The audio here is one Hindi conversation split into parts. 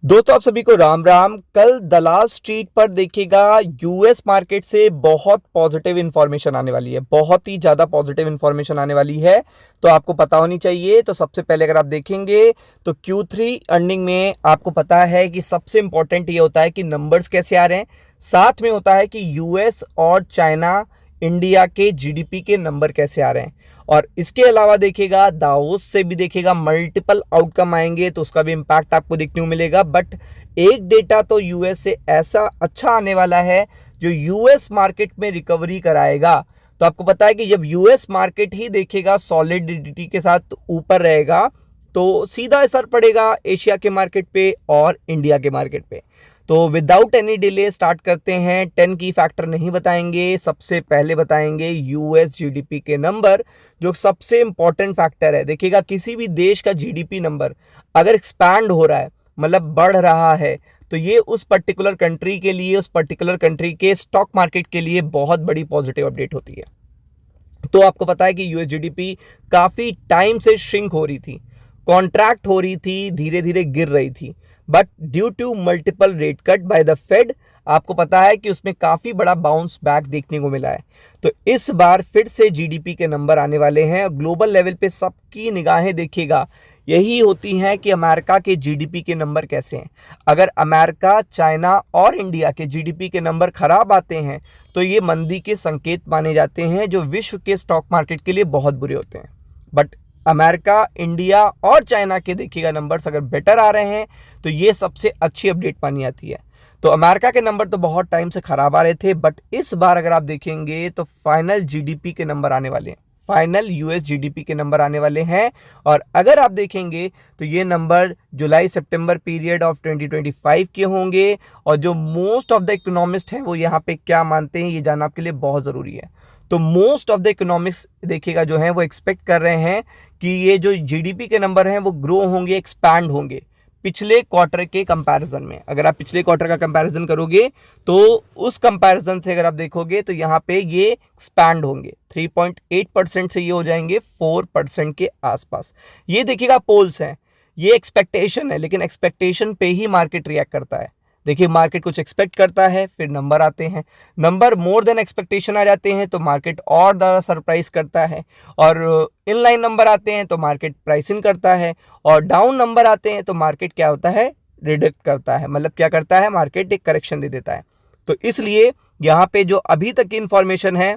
दोस्तों आप सभी को राम राम। कल दलाल स्ट्रीट पर देखिएगा यूएस मार्केट से बहुत पॉजिटिव इंफॉर्मेशन आने वाली है, बहुत ही ज़्यादा पॉजिटिव इंफॉर्मेशन आने वाली है। तो आपको पता होनी चाहिए। तो सबसे पहले अगर आप देखेंगे तो Q3 अर्निंग में आपको पता है कि सबसे इंपॉर्टेंट ये होता है कि नंबर्स कैसे आ रहे हैं, साथ में होता है कि यूएस और चाइना इंडिया के जीडीपी के नंबर कैसे आ रहे हैं। और इसके अलावा देखिएगा दावोस से भी देखिएगा मल्टीपल आउटकम आएंगे तो उसका भी इम्पैक्ट आपको देखने को मिलेगा। बट एक डेटा तो यूएस से ऐसा अच्छा आने वाला है जो यूएस मार्केट में रिकवरी कराएगा। तो आपको पता है कि जब यूएस मार्केट ही देखेगा सॉलिडिटी के साथ ऊपर रहेगा तो सीधा असर पड़ेगा एशिया के मार्केट पे और इंडिया के मार्केट पे। तो विदाउट एनी डिले स्टार्ट करते हैं। 10 की फैक्टर नहीं बताएंगे, सबसे पहले बताएंगे यूएस जीडीपी के नंबर जो सबसे इंपॉर्टेंट फैक्टर है। देखिएगा किसी भी देश का जीडीपी नंबर अगर एक्सपैंड हो रहा है मतलब बढ़ रहा है तो ये उस पर्टिकुलर कंट्री के लिए, उस पर्टिकुलर कंट्री के स्टॉक मार्केट के लिए बहुत बड़ी पॉजिटिव अपडेट होती है। तो आपको पता है कि यूएस जीडीपी काफी टाइम से श्रिंक हो रही थी, कॉन्ट्रैक्ट हो रही थी, धीरे धीरे गिर रही थी। But due to multiple rate cut by the Fed आपको पता है कि उसमें काफी बड़ा बाउंस बैक देखने को मिला है। तो इस बार फिर से जीडीपी के नंबर आने वाले हैं। ग्लोबल लेवल पे सबकी निगाहें देखिएगा यही होती हैं कि अमेरिका के जीडीपी के नंबर कैसे हैं। अगर अमेरिका, चाइना और इंडिया के जीडीपी के नंबर खराब आते हैं तो ये मंदी के संकेत माने जाते हैं जो विश्व के स्टॉक मार्केट के लिए बहुत बुरे होते हैं। बट अमेरिका, इंडिया और चाइना के देखिएगा नंबर्स अगर बेटर आ रहे हैं तो ये सबसे अच्छी अपडेट मानी जाती है। तो अमेरिका के नंबर तो बहुत टाइम से खराब आ रहे थे, बट इस बार अगर आप देखेंगे तो फाइनल जीडीपी के नंबर आने वाले हैं, फाइनल यूएस जीडीपी के नंबर आने वाले हैं। और अगर आप देखेंगे तो ये number July September period of 2025 के होंगे। और जो मोस्ट ऑफ द इकोनॉमिस्ट हैं वो यहाँ पे क्या मानते हैं ये जानना आपके लिए बहुत ज़रूरी है। तो मोस्ट ऑफ द इकोनॉमिक्स देखिएगा जो है वो एक्सपेक्ट कर रहे हैं कि ये जो जीडीपी के नंबर हैं वो ग्रो होंगे, एक्सपैंड होंगे पिछले क्वार्टर के कंपैरिजन में। अगर आप पिछले क्वार्टर का कंपैरिजन करोगे तो उस कंपैरिजन से अगर आप देखोगे तो यहाँ पे ये एक्सपैंड होंगे 3.8% से ये हो जाएंगे 4% के आसपास। ये देखिएगा पोल्स हैं, ये एक्सपेक्टेशन है, लेकिन एक्सपेक्टेशन पे ही मार्केट रिएक्ट करता है। देखिए मार्केट कुछ एक्सपेक्ट करता है, फिर नंबर आते हैं, नंबर मोर देन एक्सपेक्टेशन आ जाते हैं तो मार्केट और ज़्यादा सरप्राइज करता है। और इनलाइन नंबर आते हैं तो मार्केट प्राइसिंग करता है, और डाउन नंबर आते हैं तो मार्केट क्या होता है, रिडक्ट करता है। मतलब क्या करता है, मार्केट एक करेक्शन दे देता है। तो इसलिए यहाँ पे जो अभी तक की इंफॉर्मेशन है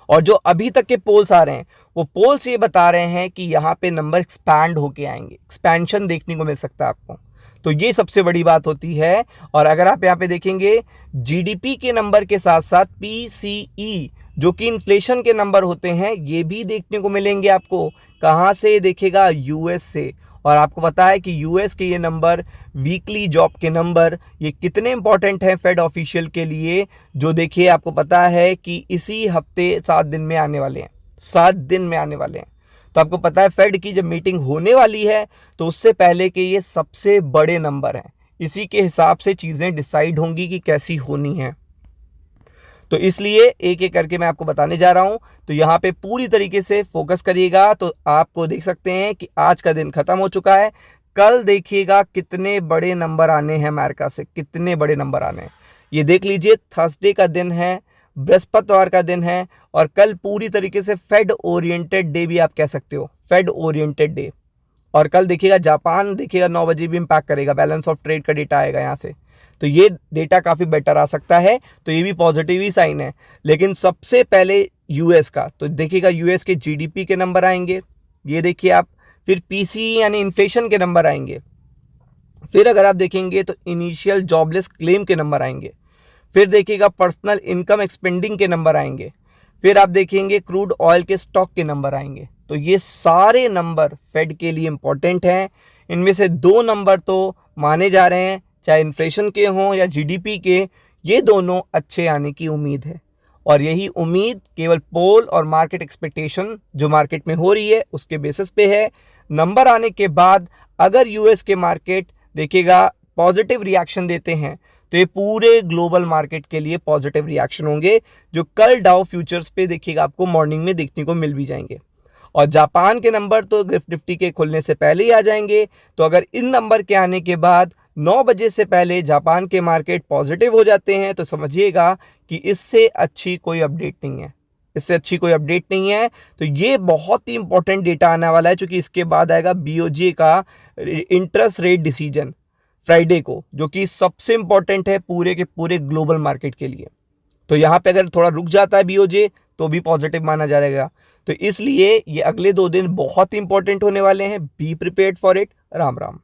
और जो अभी तक के पोल्स आ रहे हैं वो पोल्स ये बता रहे हैं कि यहाँ पे नंबर एक्सपैंड होके आएंगे, एक्सपेंशन देखने को मिल सकता है आपको। तो ये सबसे बड़ी बात होती है। और अगर आप यहाँ पे देखेंगे जीडीपी के नंबर के साथ साथ पीसीई जो कि इन्फ्लेशन के नंबर होते हैं ये भी देखने को मिलेंगे आपको। कहाँ से देखेगा, यूएस से। और आपको पता है कि यूएस के ये नंबर, वीकली जॉब के नंबर, ये कितने इंपॉर्टेंट हैं फेड ऑफिशियल के लिए, जो देखिए आपको पता है कि इसी हफ्ते 7 दिन में आने वाले हैं, 7 दिन में आने वाले हैं। तो आपको पता है फेड की जब मीटिंग होने वाली है तो उससे पहले के ये सबसे बड़े नंबर हैं, इसी के हिसाब से चीज़ें डिसाइड होंगी कि कैसी होनी है। तो इसलिए एक एक करके मैं आपको बताने जा रहा हूं। तो यहाँ पे पूरी तरीके से फोकस करिएगा। तो आपको देख सकते हैं कि आज का दिन खत्म हो चुका है, कल देखिएगा कितने बड़े नंबर आने हैं अमेरिका से, कितने बड़े नंबर आने हैं। ये देख लीजिए, थर्सडे का दिन है, बृहस्पतिवार का दिन है, और कल पूरी तरीके से फेड ओरिएंटेड डे भी आप कह सकते हो, फेड ओरिएंटेड डे। और कल देखिएगा जापान देखिएगा 9 बजे भी इम्पैक्ट करेगा, बैलेंस ऑफ ट्रेड का डेटा आएगा यहाँ से। तो ये डेटा काफ़ी बेटर आ सकता है, तो ये भी पॉजिटिव ही साइन है। लेकिन सबसे पहले यूएस का, तो देखिएगा यूएस के जीडीपी के नंबर आएंगे, ये देखिए आप। फिर पीसीई यानी इन्फ्लेशन के नंबर आएंगे। फिर अगर आप देखेंगे तो इनिशियल जॉबलेस क्लेम के नंबर आएंगे। फिर देखिएगा पर्सनल इनकम एक्सपेंडिंग के नंबर आएंगे। फिर आप देखेंगे क्रूड ऑयल के स्टॉक के नंबर आएंगे। तो ये सारे नंबर फेड के लिए इंपॉर्टेंट हैं। इनमें से 2 नंबर तो माने जा रहे हैं, चाहे इन्फ्लेशन के हों या जीडीपी के, ये दोनों अच्छे आने की उम्मीद है। और यही उम्मीद केवल पोल और मार्केट एक्सपेक्टेशन जो मार्केट में हो रही है उसके बेसिस पे है। नंबर आने के बाद अगर यूएस के मार्केट देखिएगा पॉजिटिव रिएक्शन देते हैं तो ये पूरे ग्लोबल मार्केट के लिए पॉजिटिव रिएक्शन होंगे, जो कल डाउ फ्यूचर्स पे देखिएगा आपको मॉर्निंग में देखने को मिल भी जाएंगे। और जापान के नंबर तो गिफ्ट निफ्टी के खुलने से पहले ही आ जाएंगे। तो अगर इन नंबर के आने के बाद 9 बजे से पहले जापान के मार्केट पॉजिटिव हो जाते हैं तो समझिएगा कि इससे अच्छी कोई अपडेट नहीं है, इससे अच्छी कोई अपडेट नहीं है। तो ये बहुत ही इंपॉर्टेंट डेटा आने वाला है, क्योंकि इसके बाद आएगा बीओजे का इंटरेस्ट रेट डिसीजन फ्राइडे को, जो कि सबसे इंपॉर्टेंट है पूरे के पूरे ग्लोबल मार्केट के लिए। तो यहां पे अगर थोड़ा रुक जाता है बीओजे तो भी पॉजिटिव माना जाएगा। तो इसलिए ये अगले 2 दिन बहुत ही इंपॉर्टेंट होने वाले हैं। Be prepared for it. Ram Ram.